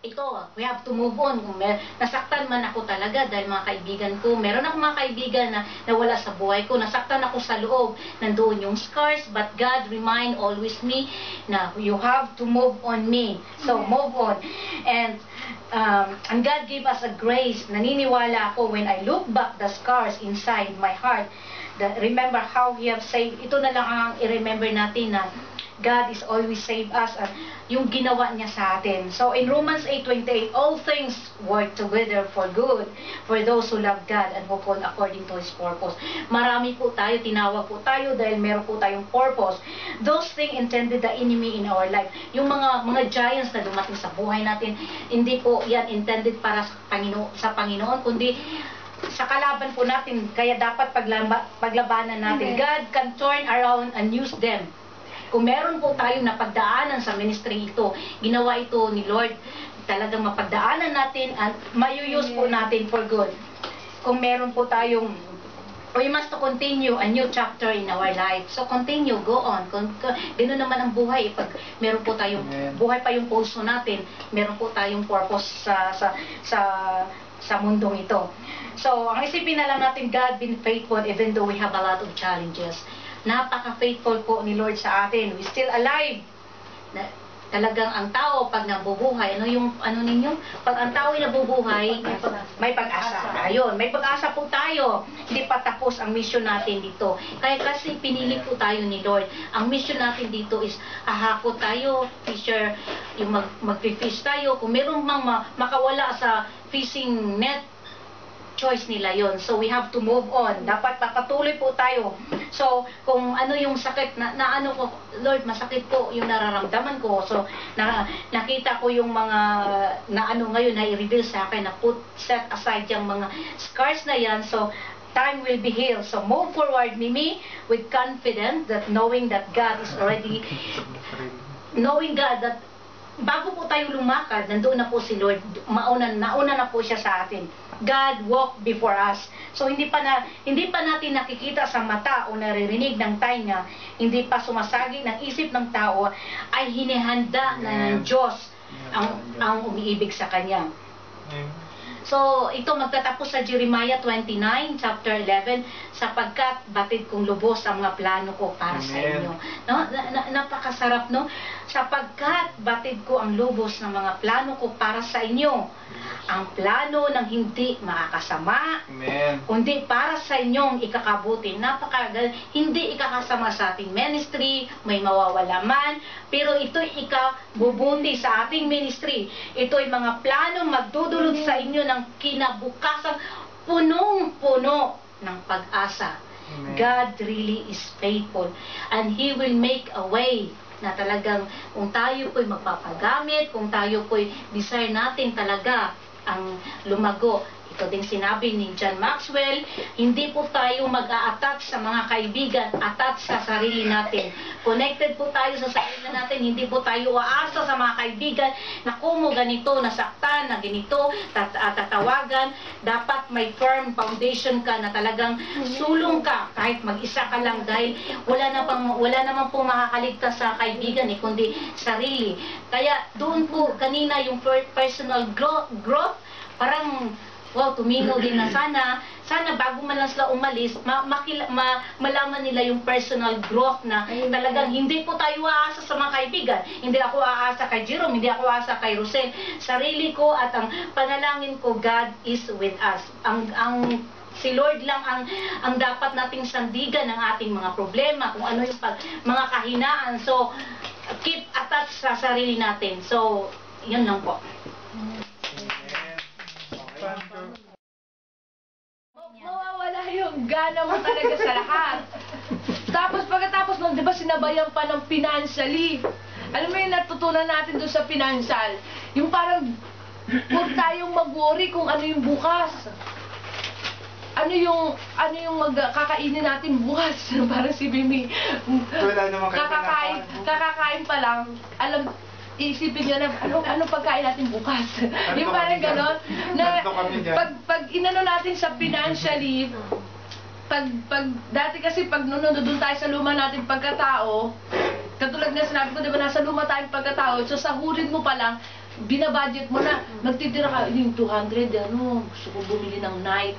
ito, we have to move on. Kung nasaktan man ako talaga dahil mga kaibigan ko, meron ako mga kaibigan na nawala sa buhay ko, nasaktan ako sa loob, nandoon yung scars, but God remind always me na you have to move on me. So, move on. And God gave us a grace. Naniniwala ako when I look back the scars inside my heart, remember how He have saved. Ito na lang ang i-remember natin na God is always save us at yung ginawa niya sa atin. So in Romans 8:28, all things work together for good for those who love God and who call according to His purpose. Marami po tayo, tinawag po tayo dahil meron po tayong purpose. Those things intended the enemy in our life. Yung mga giants na dumating sa buhay natin, hindi po yan intended para sa Panginoon, kundi sa kalaban po natin. Kaya dapat paglabanan natin. God can turn around and use them. Kung meron po tayong napagdaanan sa ministry ito, ginawa ito ni Lord, talagang mapagdaanan natin at mayuyuse po natin for good. Kung meron po tayong, we must to continue a new chapter in our life. So continue, go on. Ganoon naman ang buhay. Pag meron po tayong, buhay pa yung puso natin, meron po tayong purpose sa mundong ito. So, ang isipin na lang natin, God been faithful even though we have a lot of challenges. Napaka-faithful po ni Lord sa atin. We still alive. Talagang ang tao pag nabubuhay, ano ninyo? Pag ang tao ay nabubuhay, may pag-asa. Ayun, may pag-asa po tayo. Hindi pa tapos ang mission natin dito. Kaya kasi pinili po tayo ni Lord. Ang mission natin dito is ahako tayo, fisher, yung mag-fish tayo. Kung meron mang makawala sa fishing net, choice nila yon. So we have to move on. Dapat papatuloy po tayo. So kung ano yung sakit na ano ko, Lord, masakit po yung nararamdaman ko. So nakita ko yung mga na ano ngayon na i-reveal sa akin, na set aside yung mga scars na yan. So time will be healed. So move forward, Mimi, with confidence that knowing that God is already knowing God that bago po tayo lumakad, nandoon na po si Lord, nauna na po siya sa atin. God walked before us. So hindi pa natin nakikita sa mata o naririnig ng tainga, hindi pa sumasagi ng isip ng tao, ay hinihanda na ng Diyos ang umiibig sa Kanya. So, ito magtatapos sa Jeremiah 29, chapter 11, sapagkat batid kong lubos ang mga plano ko para sa inyo. No? Napakasarap, no? Sapagkat batid ko ang lubos ng mga plano ko para sa inyo. Ang plano ng hindi makakasama, kundi para sa inyong ikakabuti. Hindi ikakasama sa ating ministry, may mawawala man, pero ito'y ikabubuti sa ating ministry. Ito'y mga planong magdudulot sa inyo ng kinabukasan punong-puno ng pag-asa. God really is faithful and He will make a way na talagang kung tayo po'y magpapagamit, kung tayo po'y desire natin talaga ang lumago. Ito din sinabi ni John Maxwell, hindi po tayo mag-a-attach sa mga kaibigan, attach sa sarili natin. Connected po tayo sa sarili natin, hindi po tayo aasa sa mga kaibigan na kumo ganito, nasaktan, na ganito, tatawagan. Dapat may firm foundation ka na talagang sulong ka kahit mag-isa ka lang dahil wala naman po makakaligtas sa kaibigan kundi sarili. Kaya doon po kanina yung personal growth, parang wow, tumingaw din na sana bago man lang sila umalis, malaman nila yung personal growth na talagang hindi po tayo aasa sa mga kaibigan. Hindi ako aasa kay Jerome, hindi ako aasa kay Rosel. Sarili ko at ang panalangin ko, God is with us. Si Lord lang ang dapat nating sandigan ng ating mga problema, kung ano yung mga kahinaan. So, keep attached sa sarili natin. So, yun lang po. Mawawala yung gana mo talaga sa lahat. Tapos pagkatapos nun, di ba sinabayan pa ng financially? Alam mo yung natutunan natin doon sa financial? Yung parang, huwag tayong mag-worry kung ano yung bukas. Ano yung kakainin natin bukas? Parang si Mimi, kakakain pa lang, isipin nyo na, anong pagkain natin bukas? Yung parang ganon, na pag inano natin sa financially, dati kasi pag nandun tayo sa luma natin pagkatao, katulad na sinabi ko, di ba, nasa luma tayong pagkatao, so sahurin mo pa lang, binabudget mo na, magtitira ka, yung 200, gusto ko bumili ng night.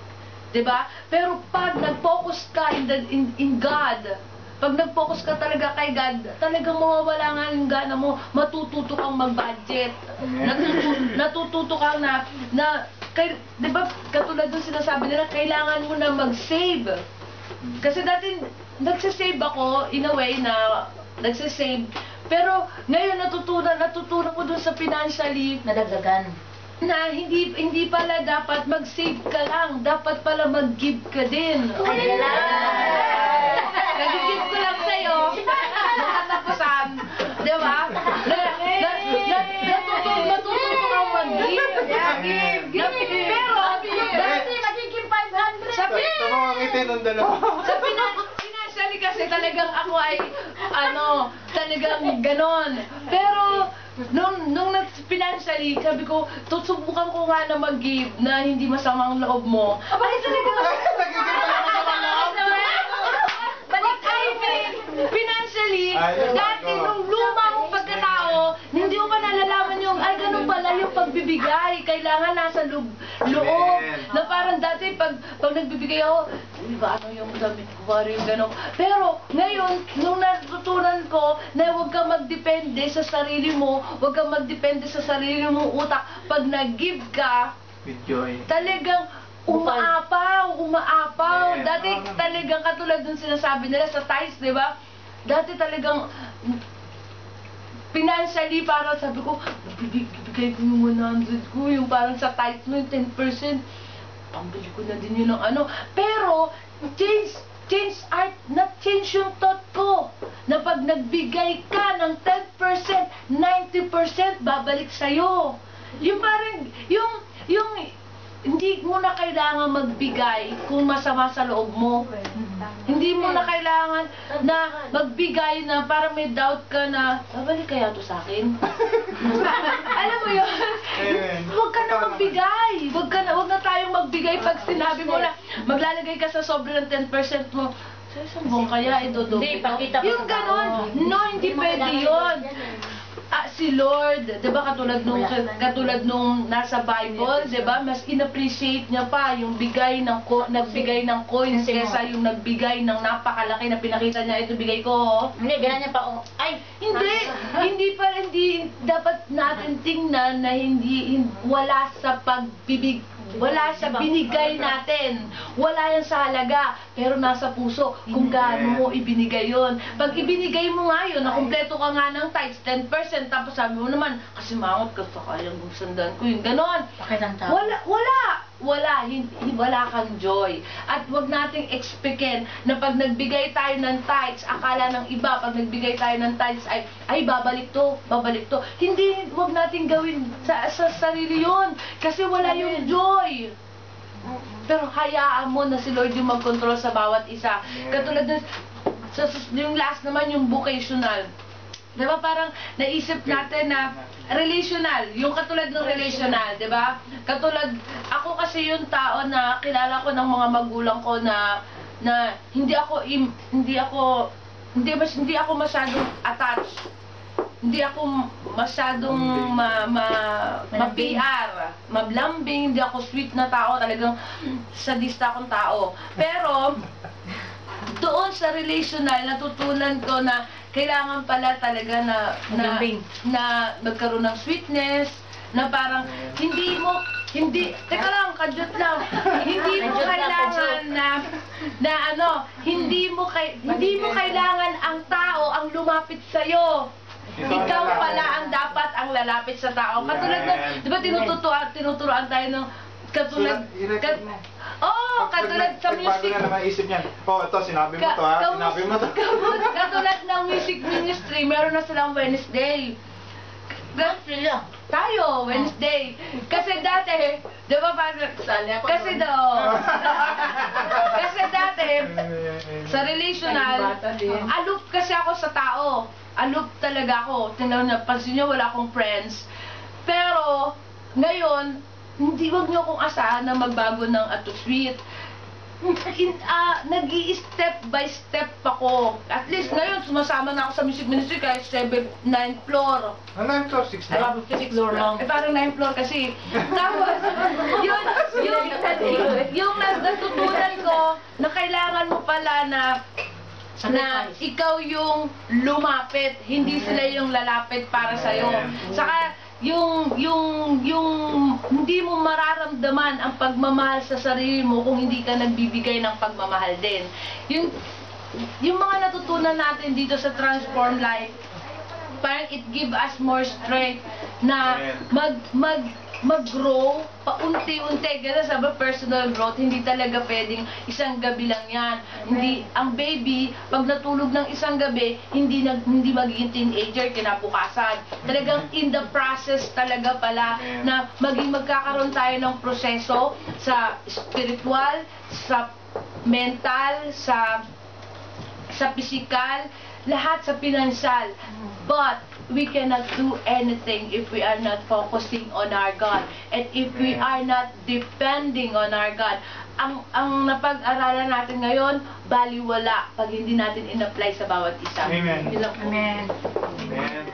'Di ba? Pero pag nag-focus ka in God, pag nag-focus ka talaga kay God, talagang mawawala nga yung gana mo, matututo kang mag-budget. Natututo kang di ba, katulad ng sinasabi nila, kailangan mo na mag-save. Kasi dati, nagsasave ako, in a way na, nagsasave. Pero, ngayon natutunan ko dun sa financially, Nadagdagan. na hindi pala dapat mag-save ka lang, dapat pala mag-give ka din. Nag-give ko lang sa'yo, nakatapusan, di ba? Natutunan kang mag-give. Pero, dati nagiging 500. Sa financially kasi talagang ako ay, talagang ganon. Pero, nung financially, sabi ko, susubukan ko nga na mag-give na hindi masamang loob mo. Ay, talagang, financially, dati nung luma mong pagkatao, hindi mo pa nalalaman yung, ay, ganun pala yung pagbibigay. Kailangan nasa loob. Na parang dati, pag nagbibigay ako, diba, ano yung damit ko, parang yung gano'n. Pero, ngayon, nung natutunan ko na huwag kang magdepende sa sarili mo, huwag kang magdepende sa sarili mong utak. Pag nag-give ka, With joy. talagang umaapaw. Dati talagang katulad ng sinasabi nila sa tithes, di ba? Dati talagang financially, parang sabi ko, bibigay ko yung 100 ko, yung parang sa tithes mo, yung 10%, pambili ko na din yun ng ano. Pero, change yung thought ko, na pag nagbigay ka ng 10%, 90% babalik sa'yo. Yung parang, hindi mo na kailangan magbigay kung masama sa loob mo. Hindi mo na kailangan na magbigay na para may doubt ka na, babalik kaya to sa akin? Alam mo yun? Huwag ka na magbigay. Huwag na tayong magbigay pag sinabi mo na maglalagay ka sa sobrang 10% mo. Sa isang buwan kaya ito doon. Hindi, pakita mo Yung sa tao. ganon. No, hindi pwede yun. Si Lord, 'di ba, katulad nung nasa Bible, 'di ba, mas inappreciate niya pa yung nagbigay ng coins kaysa yung nagbigay ng napakalaki na pinakita niya, ito bigay ko. Hindi, ganyan niya pa. Ay, Hindi dapat natin tingnan na wala sa wala sa binigay natin. Wala yan sa halaga, pero nasa puso kung gaano mo ibinigay yon. Pag ibinigay mo nga yun, na kumpleto ka nga ng tithes, 10%, tapos sabi mo naman, kasi mangot ka sa kayang sandan ko, yung ganon. Wala kang joy. At wag nating expectin na pag nagbigay tayo ng tithes, akala ng iba, pag nagbigay tayo ng tithes, ay babalik to. Hindi, wag nating gawin sa sarili yun. Kasi wala yung joy. Pero hayaan mo na si Lord yung mag-control sa bawat isa. Katulad ng, yung last naman, yung vocational. Diba parang naisip natin na relational, yung katulad ng relational, diba? Katulad, ako kasi yung tao na kilala ko ng mga magulang ko na hindi ako masyadong attached. Hindi ako masyadong ma-PR, mablambing, hindi ako sweet na tao, talagang sadista akong tao. Pero, doon sa relational, natutunan ko na kailangan pala talaga na magkaroon ng sweetness, na parang hindi, teka lang, kadyot lang, hindi mo kailangan hindi mo kailangan ang tao ang lumapit sa'yo. Ikaw pala ang dapat ang lalapit sa tao. Katulad ng, di ba tinuturuan tayo ng, katulad sa music. Bago na naman isip niyan. Ito, sinabi mo to ha. Sinabi mo to. Katulad ng music ministry, meron na silang Wednesday. Tayo, Wednesday. Kasi dati, di ba parang, kasi dati, sa relational, aloof kasi ako sa tao. Aloof talaga ako. Tingnan niyo, pansin niyo, wala akong friends. Pero, ngayon, wag niyo akong asahan na magbago ng ato sweet. nag-i-step by step ako. At least ngayon, sumasama na ako sa music ministry kahit 9th floor. Ano yung floor 6 Ay, na? 6 floor lang. Parang 9th floor kasi. Tapos, yung natutunan ko na kailangan mo pala na ikaw yung lumapit, hindi sila yung lalapit para sa'yo. Saka, yung hindi mo mararamdaman ang pagmamahal sa sarili mo kung hindi ka nagbibigay ng pagmamahal din. Yung mga natutunan natin dito sa Transform Life, parang it give us more strength na mag-grow paunti-unti. Gano'n sabi, personal growth, hindi talaga pwedeng isang gabi lang yan. Hindi, ang baby, pag natulog ng isang gabi, hindi magiging teenager kinabukasan. Talagang in the process talaga pala na magkakaroon tayo ng proseso sa spiritual, sa mental, sa physical, lahat sa financial. But we cannot do anything if we are not focusing on our God and if we are not depending on our God. Ang napag-aralan natin ngayon, baliwala pag hindi natin in-apply sa bawat isa. Amen. Yun lang po. Amen. Amen.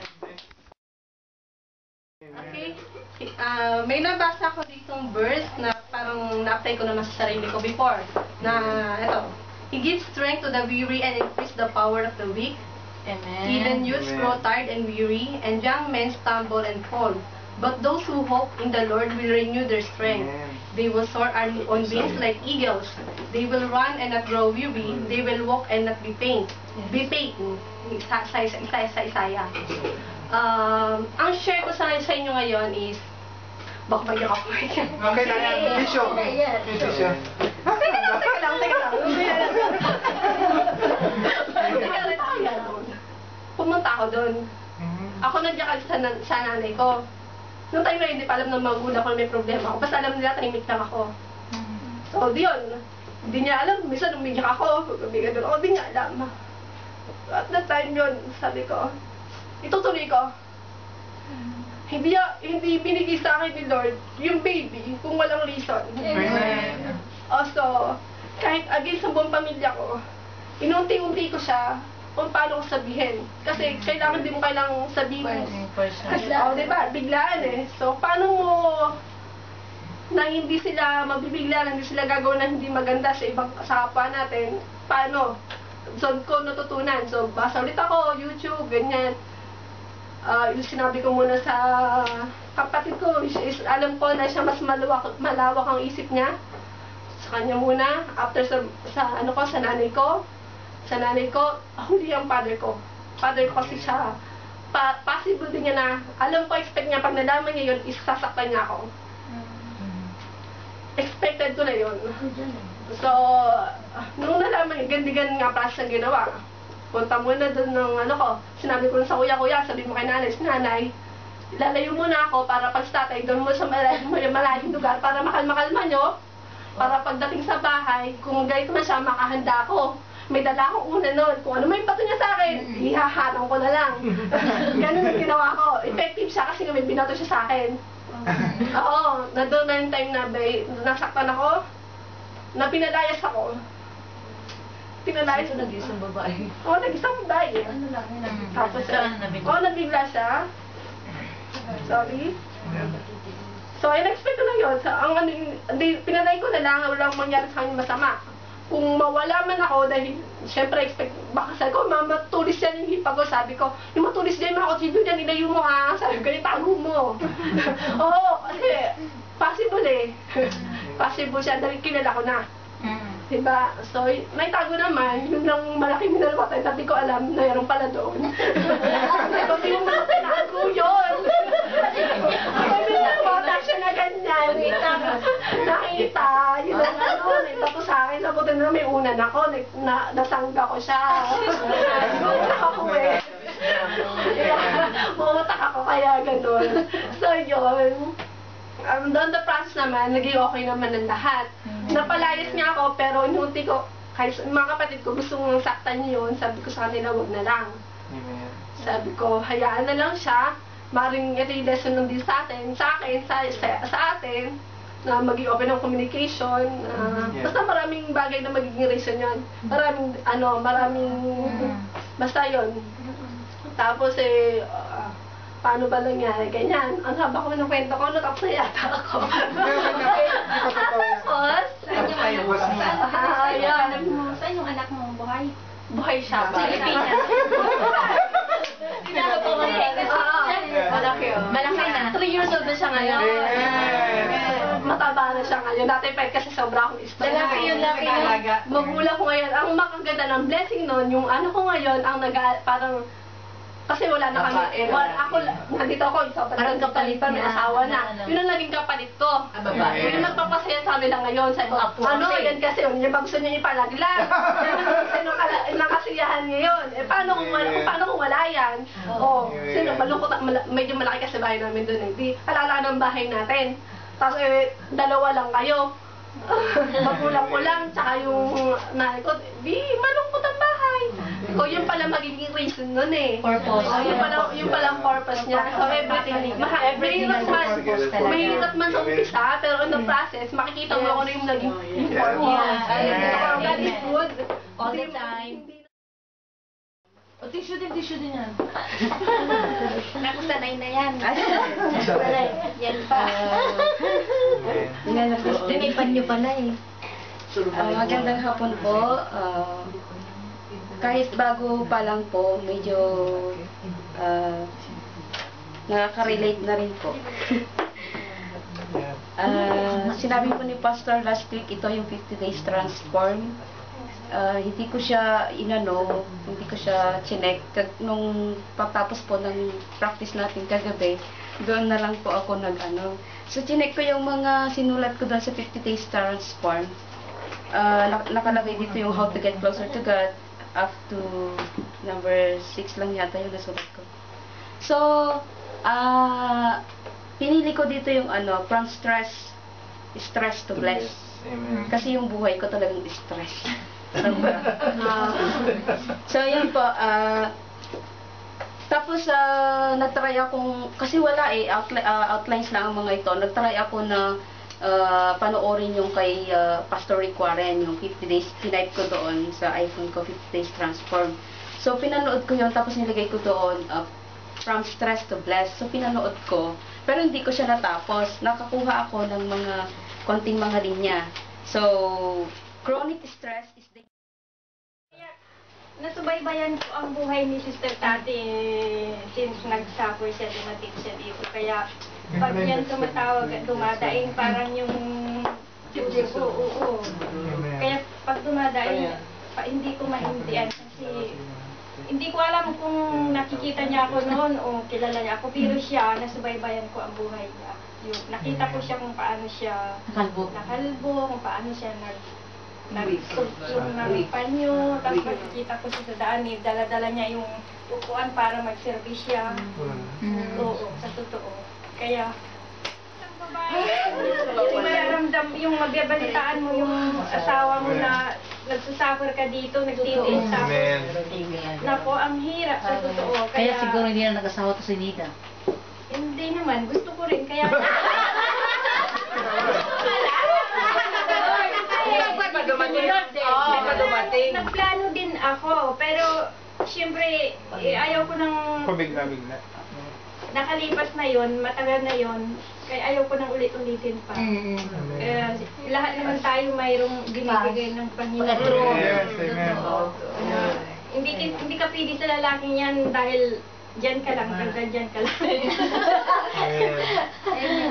Okay. May nabasa ko ditong verse na parang na-apply ko naman sa sarili ko before. Na, eto, He gives strength to the weary and increase the power of the weak. Amen. Even youths Amen. grow tired and weary, and young men stumble and fall. But those who hope in the Lord will renew their strength. Amen. They will soar on wings like eagles. They will run and not grow weary. They will walk and not be faint. Be faint. Isa-isa. Ang share ko sa inyo ngayon is, baka bagyan ako. Okay na yan. Tissue. Yes. Tissue. Teka lang. Pumunta ako doon. Ako nandiyan sa nanay ko. Nung time na hindi pa alam ng magulang ko na may problema ako. Basta alam nila, tahimik lang ako. So, di yun. Hindi niya alam. Minsan umiyak ako. Umiyak doon ako. Hindi niya alam. At that time yun, sabi ko, itutuloy ko. Hindi binigay sa akin ni Lord yung baby kung walang reason. Amen. So, kahit against sa buong pamilya ko, inunti-unti ko siya kung paano ko sabihin. Kasi kailangan din mo kailangang sabihin. Kasi, diba, biglaan eh. So, paano mo na hindi sila magbibigla, hindi sila gagawin na hindi maganda sa ibang kapwa natin, paano? So, ko natutunan. So, basa ulit ako, YouTube, ganyan. Yung sinabi ko muna sa kapatid ko, alam ko na siya mas malawak ang isip niya. Sa kanya muna, after sa nanay ko. Sa nanay ko, huli ang father ko. Father ko kasi siya, possible din niya na, alam ko, expect niya, pag nalaman niya yun, isasaktan niya ako. Expected ko na yun. So, nung nalaman niya, gandigan nga process ang ginawa. Punta muna doon ng sinabi ko sa kuya, sabi mo kay nanay, si nanay, lalayo muna ako para pag tatay, doon mo sa malayong lugar para makalma nyo. Para pagdating sa bahay, kung ganito na siya, makahanda ako. May dala akong una nun. Kung ano may pato niya sa akin, ihahanong ko na lang. Ganun ang ginawa ko. Effective siya kasi may binato siya sa akin. Oo, na doon na yung time na nasaktan ako, na pinalayas ako. Pinalayas Ito nag-isang babae. Oo, nag-isang babae. Ano lang, Tapos, nabigla siya. Sorry. So, in-expect ko na yun. Pinalay ko na lang, walang mangyari sa kanya masama. Kung mawala man ako, dahil, syempre, baka sabi ko, matulis yan yung hipa ko. Sabi ko, yung matulis din mga kutsilyo dyan, ilayo mo ha. Sabi ko, itago mo. Oo, kasi, possible eh. Possible siya, dahil kilala ko na. Diba? So, naitago naman, yun lang malaking minalwatay, hindi ko alam na yaron pala doon. Sabi ko, yung mga tinago yun. Ako minalwatay siya na ganyan. Nakita, yun ang nagtato sa akin. Sabi na may unan ako, nasangga ko siya. Umutak ako eh. Umutak ako kaya ganun. So, yun. Doon the process naman, naging okay naman ang lahat. Napalayas niya ako, pero inunti ko, kahit mga kapatid ko, gusto mong saktan niyo yun, sabi ko sa kanila, wag na lang. Amen. Sabi ko, hayaan na lang siya, maring ito yung lesson lang din sa atin, sa atin, na maging open ng communication. Yeah. Basta maraming bagay na magiging reason yun. Maraming, basta yun. Tapos paano ba nangyari? Ganyan. Ang haba ko ng kwento ko, natapos na yata ako. Tapos, Saan yung anak mo? ayun. Saan yung anak mo buhay? Buhay siya ba? Pilipinas. Tinalo ko mo Malaki oh. Malaki na. 3 years old na siya ngayon. Yes. Mataba na siya ngayon. Dati pa kasi sobra akong ispa. Lalaki yun, laki yun. Magulang ko ngayon. Ang makaganda ng blessing nun, yung ano ko ngayon, ang parang, kasi wala na kami. Nandito ako, parang kapalit pa, may asawa na. Yun ang naging kapalit ko. Yun ang nagpapasaya sa kanila ngayon. Sabi ko, yan kasi, yun yung gusto niya ipalaglag. Sino nakasiyahan ngayon? Paano kung wala yan? Sino, malungkot, medyo malaki kasi bahay namin doon. Di, halala ng bahay natin. Tapos, dalawa lang kayo. Magulang ko lang, tsaka yung nanay ko, di, malungkot ang bahay. O, yun pala magiging reason nun Purpose. Yun pala ang purpose niya. So, everything, mahirap man sa umpisa, pero in the process, makikita mo kung ano yung naging purpose. God is good. All the time. O, tissue din yan. Naku, sanay na yan. Sanay. Yan pa. May panyo pala eh. Magandang hapon po. Kahit bago pa lang po, medyo nakaka-relate na rin po. Sinabi po ni Pastor last week, ito yung 50 days transform. Hindi ko siya hindi ko siya chinek. Nung patapos po ng practice natin kagabi, doon na lang po ako So, chinek ko yung mga sinulat ko doon sa 50 days transform. Nakalagay dito yung how to get closer to God up to number 6 lang yata yung nasulat ko. So, pinili ko dito yung from stress to bless. Amen. Kasi yung buhay ko talagang stress. So, yun po. Tapos, nagtry akong, kasi wala outlines lang ang mga ito. Nagtry ako na panoorin yung kay Pastor Rick Warren, yung 50 days, tinype ko doon sa iPhone ko, 50 days transform. So, pinanood ko yun, tapos nilagay ko doon, from stress to bless. So, pinanood ko, pero hindi ko siya natapos. Nakakuha ako ng mga konting mga linya. So, chronic stress is the... Nasubaybayan ko ang buhay ni Sister Tati since nag-suffer siya, dumating siya dito. Kaya pag yan tumatawag at dumadaing, parang yung oo. Kaya pag dumadaing, hindi ko mahindian kasi hindi ko alam kung nakikita niya ako noon o kilala niya ako. Pero siya, nasubaybayan ko ang buhay niya. Nakita ko siya kung paano siya nakalbo, kung paano siya nagsulsong ng panyo, tapos nakikita ko siya sa daan, dala-dala niya yung upuan para mag-service siya. Oo, sa totoo. Kaya, isang babae, yung mararamdam, yung magbabalitaan mo yung asawa mo na nagsusuffer ka dito, nagtitiis, tapos, napo, ang hirap sa totoo. Kaya siguro hindi na nag-asawa to si Nida. Hindi naman, gusto ko rin, kaya... Nagplano din ako, pero siyempre, ayaw ko nang Pabigla-bigla. nakalipas na yon, matagal na yon, kaya ayaw ko nang ulit-ulitin pa. Lahat naman tayo mayroong binibigay ng Panginoon. Yes, amen. Hindi ka pwede sa lalaking yan dahil dyan ka lang, dyan ka lang.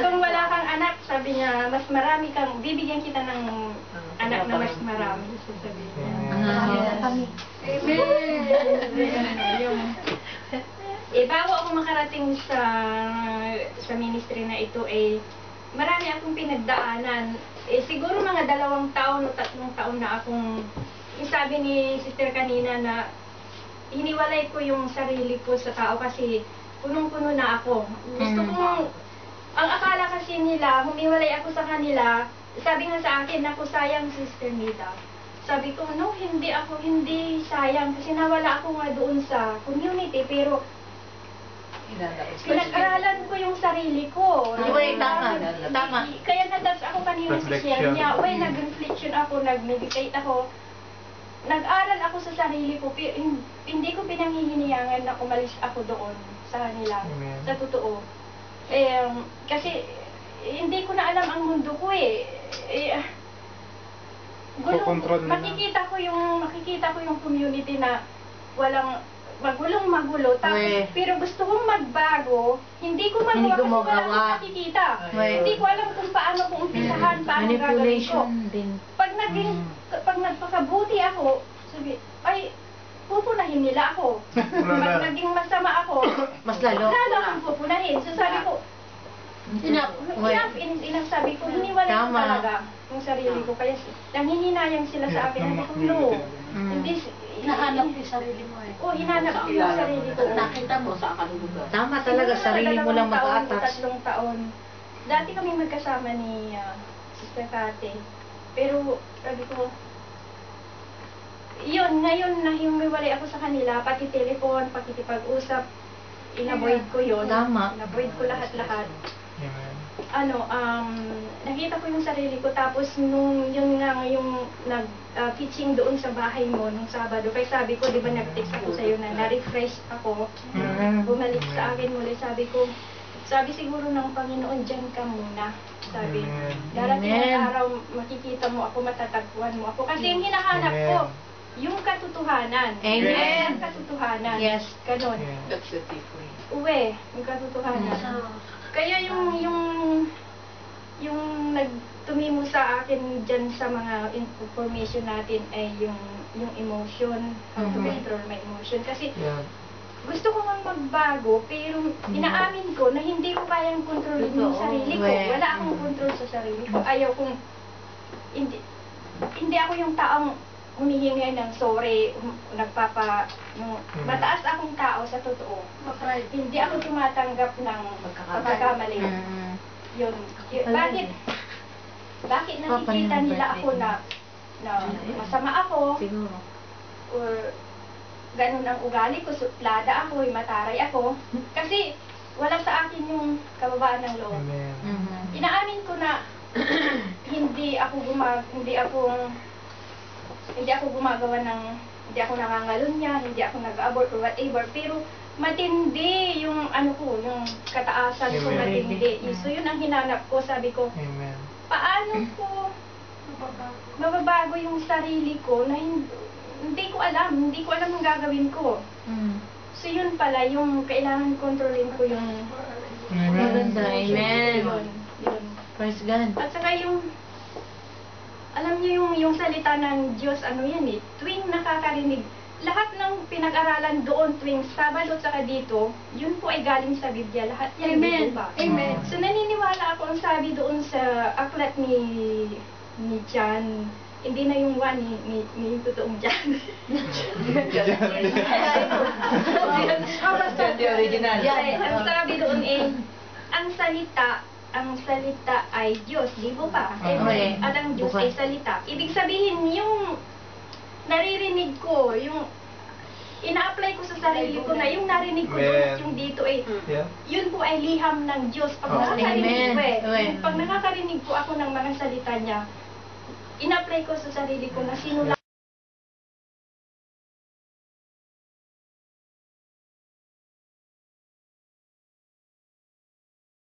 Kung wala kang anak, sabi niya, mas marami kang, bibigyan kita ng anak na mas marami. Sabi niya. Bago ako makarating sa ministry na ito, marami akong pinagdaanan. Siguro mga 2 taon o 3 taon na akong, sabi ni Sister kanina na hiniwalay ko yung sarili ko sa tao kasi punong-puno na ako. Gusto kong, ang akala kasi nila, humiwalay ako sa kanila, sabi nga sa akin, ako sayang Sister Nida. Sabi ko, no, hindi sayang kasi nawala ako nga doon sa community, pero Pinag-aralan ko yung sarili ko. Uy, tama. Tama. Kaya natouch ako kanina sa share Reflection. niya. Uy, nag-reflection ako, nag-meditate ako. Nag-aral ako sa sarili ko. Hindi ko pinanghihiniyangan na umalis ako doon sa kanila. Amen. Sa totoo. Kasi hindi ko na alam ang mundo ko eh. Kokontrol na lang. Makikita ko yung community na walang magulo, tapos Uy. pero gusto kong magbago, hindi ko magawa Hindi ko kasi wala magawa. akong nakikita. Uy. Hindi ko alam kung paano ko umpisahan, paano gagawin ko. Manipulation din. Pag nagpakabuti ako, sabi, ay, pupunahin nila ako. Pag naging masama ako, Mas lalo. lalo akong pupunahin. So sabi ko, Enough. Uy. enough, sabi ko, hiniwalay ko Tama. talaga yung sarili ko. Kaya nanghihinayang sila sa akin. Sabi ko, no. Hindi, Nahanap yung sarili mo eh. oh, hinanap ko yung sarili ko. Nakita mo sa kalugar. Tama talaga, sarili mo lang 2 taon o mag-attach. 3 taon. Dati kami magkasama ni Sister Kate. Pero, sabi ko, yun, ngayon na humiwalay ako sa kanila, pati telepon, pakikipag-usap, inavoid ko yun. Tama. Inavoid ko lahat-lahat. Amen. Nakita ko yung sarili ko, tapos nung yun nga yung nag-teaching doon sa bahay mo nung Sabado, kaya sabi ko, di ba nag-text ako sa'yo na na-refresh ako, bumalik sa akin muli, sabi siguro ng Panginoon, dyan ka muna, sabi. Amen. Darating Amen. ang araw, makikita mo ako, matatagpuan mo ako, kasi yung hinahanap ko, yung katotohanan. Amen. Yung katotohanan. Yes. Ganon. Amen. That's the difference. Uwe, yung katotohanan. Kaya yung nagtumimo sa akin dyan sa mga information natin ay yung emotion, how to control my emotion. Kasi Yan. gusto ko mang magbago, pero inaamin ko na hindi ko kayang kontrolin yung sarili ko. Uwe. Wala akong control sa sarili ko. Ayaw kong, hindi ako yung taong humihingi ng sorry, mataas akong tao sa totoo. Hindi ako tumatanggap ng pagkakamali. Yun. Bakit nakikita nila ako na masama ako, Siguro. or ganun ang ugali ko, suplada ako, mataray ako, kasi wala sa akin yung kababaan ng loob. Amen. Inaamin ko na hindi ako nangangalunya, hindi ako nag-abort or whatever, pero matindi yung yung kataasan ko, Amen. matindi. So yun ang hinanap ko, sabi ko, Amen. paano ko mababago yung sarili ko na hindi ko alam ang gagawin ko. So yun pala, yung kailangan kontrolin ko yung Maganda. Amen. yun. Praise God. At saka alam niyo yung salita ng Diyos, yan tuwing nakakarinig, lahat ng pinag-aralan doon tuwing Sabado at saka dito, yun po ay galing sa Biblia, lahat yan. Amen. Diba? Amen. So naniniwala ako, ang sabi doon sa aklat ni John, hindi na yung one ni totoong John. The original. Ang sabi doon ang salita ay Diyos, di ba pa? Okay. At ang Diyos Bukas. ay salita. Ibig sabihin, yung naririnig ko, yung ina-apply ko sa sarili ko na yung narinig ko doon at yung dito Yeah. yun po ay liham ng Diyos. Pag Oh. nakakarinig ko Amen. pag nakakarinig po ako ng mga salita niya, ina-apply ko sa sarili ko na sinula